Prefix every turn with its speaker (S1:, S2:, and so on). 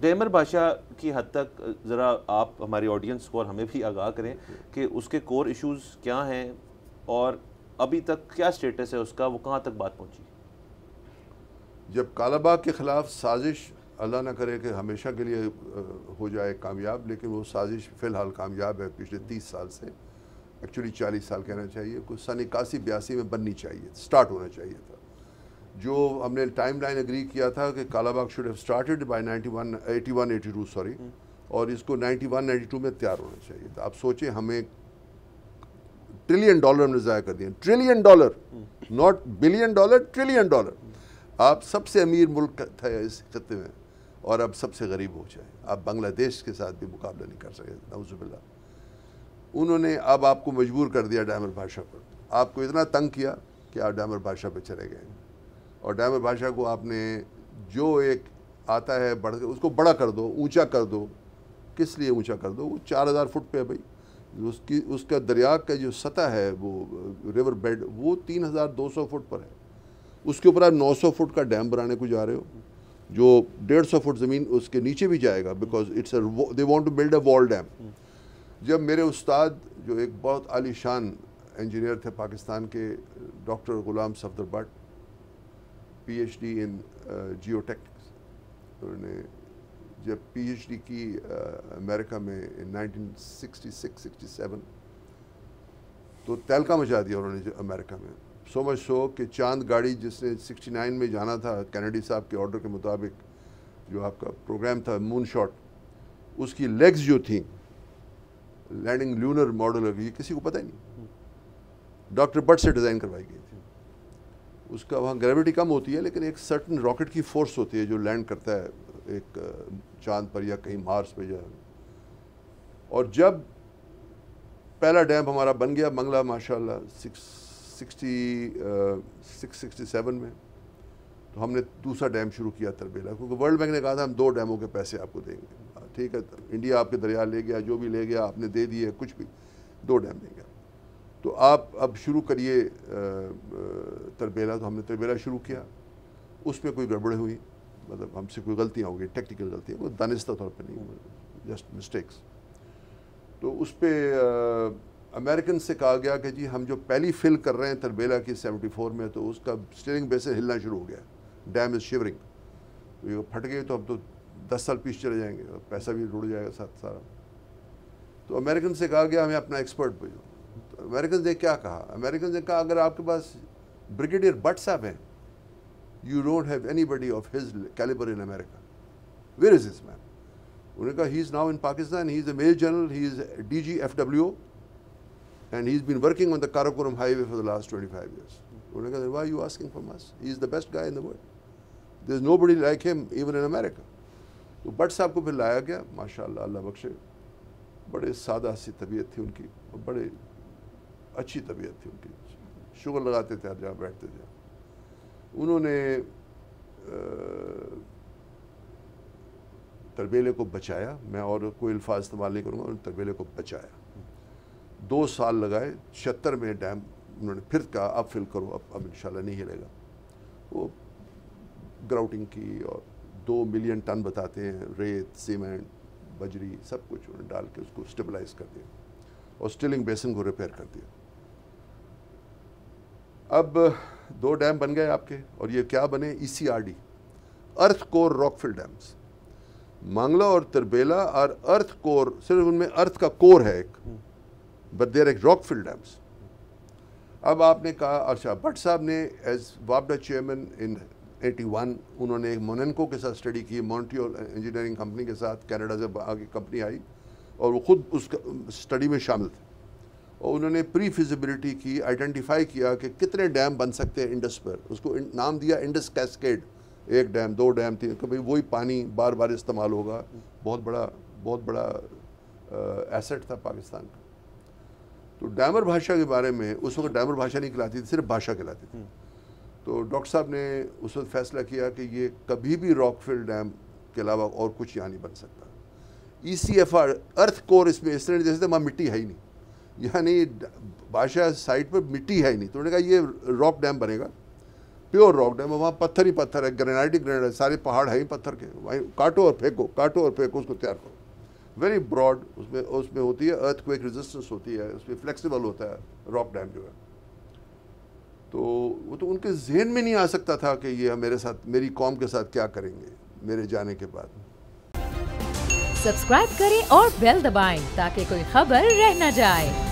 S1: ڈیمر بادشاہ کی حد تک ذرا آپ ہماری آڈینس کو اور ہمیں بھی آگاہ کریں کہ اس کے کور ایشوز کیا ہیں اور ابھی تک کیا سٹیٹس ہے اس کا, وہ کہاں تک بات پہنچی؟
S2: جب کالا باغ کے خلاف سازش, اللہ نہ کرے کہ ہمیشہ کے لیے ہو جائے کامیاب, لیکن وہ سازش فی الحال کامیاب ہے پچھلے 30 سال سے, ایکچولی 40 سال کہنا چاہیے, کوئی سن 81-82 میں بننی چاہیے, سٹارٹ ہونا چاہیے تھا. جو ہم نے ٹائم لائن اگری کیا تھا کہ Kala Bagh should have started by 81-82 sorry, اور اس کو 91-92 میں تیار ہونا چاہیے تھا. آپ سوچیں, ہمیں $1 ٹریلین ہم نے ضائع کر دیا, $1 ٹریلین, ناٹ $1 بلین, $1 ٹریلین. آپ سب سے امیر ملک تھے اس خطے میں اور اب سب سے غریب ہو جائے. آپ بنگلہ دیش کے ساتھ بھی مقابلہ نہیں کر سکے, نعوذ باللہ. انہوں نے اب آپ کو مجبور کر دیا ڈیمر بادشاہ پر, آپ کو اتنا تنگ کیا کہ آپ ڈیمر بادشاہ پہ چلے گئے. اور ڈیمر بادشاہ کو آپ نے جو ایک آتا ہے بڑھ کے اس کو بڑا کر دو, اونچا کر دو. کس لیے اونچا کر دو؟ وہ 4000 فٹ پہ ہے بھائی. اس کا دریا کا جو سطح ہے, وہ ریور بیڈ, وہ 3200 فٹ پر ہے. اس کے اوپر آپ 900 فٹ کا ڈیم بنانے کو جا رہے ہو, جو 150 فٹ زمین اس کے نیچے بھی جائے گا, because they want to build a wall dam. جب میرے استاد جو ایک بہت عالی شان انجینئر تھے پاکستان کے, doctor Ghulam Safdar Butt, PhD in geotechnics, انہوں نے جب PhD کی امریکہ میں 1966-67, تو تہلکہ مچا دیا انہوں نے امریکہ میں. سو مچ سو کہ چاند گاڑی جس نے 69 میں جانا تھا کینیڈی صاحب کے آرڈر کے مطابق, جو آپ کا پروگرام تھا مون شاٹ, اس کی لیگز جو تھیں, لینڈنگ لونر ماڈل, یہ کسی کو پتہ ہی نہیں, ڈاکٹر بٹ سے ڈیزائن کروائی گئی تھی. اس کا وہاں گریوٹی کم ہوتی ہے, لیکن ایک سرٹن راکٹ کی فورس ہوتی ہے جو لینڈ کرتا ہے ایک چاند پر یا کہیں مارس پہ جائے. اور جب پہلا ڈیم ہمارا بن گیا منگلہ ماشاءاللہ 67 میں, تو ہم نے دوسرا ڈیم شروع کیا تربیلا, کیونکہ ورلڈ بینک نے کہا تھا ہم 2 ڈیموں کے پیسے آپ کو دیں گے. ٹھیک ہے, انڈیا آپ کے دریا لے گیا, جو بھی لے گیا آپ نے دے دیے, کچھ بھی 2 ڈیم دیں گے. تو آپ اب شروع کریے تربیلا. تو ہم نے تربیلا شروع کیا, اس میں کوئی گڑبڑیں ہوئی, مطلب ہم سے کوئی غلطیاں ہو گئی, ٹیکنیکل غلطیاں, کوئی دانستہ طور پہ نہیں, جسٹ مسٹیکس. تو اس پہ امریکن سے کہا گیا کہ جی ہم جو پہلی فل کر رہے ہیں تربیلا کی 74 میں, تو اس کا اسٹیئرنگ بیسن ہلنا شروع ہو گیا, ڈیم از شیورنگ. تو یہ پھٹ گئے تو ہم تو 10 سال پیچھے چلے جائیں گے, اور پیسہ بھی رڑ جائے گا ساتھ سارا. تو امریکن سے کہا گیا ہمیں اپنا ایکسپرٹ بھیجو. تو امریکن نے کیا کہا؟ امریکن نے کہا اگر آپ کے پاس بریگیڈیئر بٹ صاحب ہیں, you don't have any buddy of his caliber in America, where is this man? انہوں نے کہا he is now in Pakistan, he is a major general, he is DG FWO, and he's been working on the Karakoram highway for the last 25 years. انہوں نے کہا why are you asking from us? He is the best guy in the world. There is nobody like him even in America. تو but صاحب کو پھر لایا گیا, ماشاءاللہ اللہ بخشے, بڑے سادہ سی طبیعت تھی ان کی, بڑے اچھی طبیعت تھی ان کی, شغل لگاتے تھے ہر جگہ بیٹھتے تھے. انہوں نے تربیلے کو بچایا, میں اور کوئی الفاظ استعمال نہیں کروں گا, انہوں نے تربیلے کو بچایا. 2 سال لگائے, 76 میں ڈیم انہوں نے پھر کہا اب فل کرو, اب انشاءاللہ نہیں ہلے گا. وہ گراؤٹنگ کی, اور 2 ملین ٹن بتاتے ہیں ریت, سیمنٹ, بجری, سب کچھ انہوں نے ڈال کے اس کو اسٹیبلائز کر دیا, اور اسٹیلنگ بیسن کو ریپیئر کر دیا. اب 2 ڈیم بن گئے آپ کے, اور یہ کیا بنے؟ ECRD, ارتھ کور راک فل ڈیمز. منگلہ اور تربیلا اور ارتھ کور, صرف ان میں ارتھ کا کور ہے ایک, بٹ دیر ایک راک فل ڈیمز. اب آپ نے کہا, اچھا بٹ صاحب نے ایز وابڈا چیئرمین ان 81, انہوں نے ایک مونینکو کے ساتھ اسٹڈی کی, مونٹریال انجینئرنگ کمپنی کے ساتھ, کینیڈا سے آگے کمپنی آئی, اور وہ خود اس اسٹڈی میں شامل تھے. اور انہوں نے پری فیزیبلٹی کی, آئیڈینٹیفائی کیا کہ کتنے ڈیم بن سکتے ہیں انڈس پر. اس کو نام دیا انڈس کیسکیڈ. 1 ڈیم 2 ڈیم تھی, کہ بھائی وہی پانی بار بار استعمال ہوگا. بہت بڑا ایسٹ تھا پاکستان کا. تو ڈیمر بھاشا کے بارے میں, اس وقت ڈیمر بھاشا نہیں کہلاتی تھی, صرف بھاشا کہلاتی تھی. تو ڈاکٹر صاحب نے اس وقت فیصلہ کیا کہ یہ کبھی بھی راک فل ڈیم کے علاوہ اور کچھ یہاں نہیں بن سکتا. ECFR ارتھ کور اس میں اس طرح جیسے وہاں مٹی ہے ہی نہیں, یعنی بھاشا سائٹ پر مٹی ہے ہی نہیں. تو انہوں نے کہا یہ راک ڈیم بنے گا, پیور راک ڈیم ہے, وہاں پتھر ہی پتھر ہے, گرینائٹ ہی گرینائٹ ہے, سارے پہاڑ ہے ہی پتھر کے, وہیں کاٹو اور پھینکو, کاٹو اور پھینکو, اس کو تیار کرو. ویری براڈ اس میں ہوتی ہے, ارتھ کویک ریزسٹنس ہوتی ہے, اس میں فلیکسیبل ہوتا ہے راک ڈیم جو ہے. تو وہ تو ان کے ذہن میں نہیں آ سکتا تھا کہ یہ میرے ساتھ, میری قوم کے ساتھ کیا کریں گے میرے جانے کے بعد.
S3: سبسکرائب کریں اور بیل دبائیں تاکہ کوئی خبر رہ نہ جائے.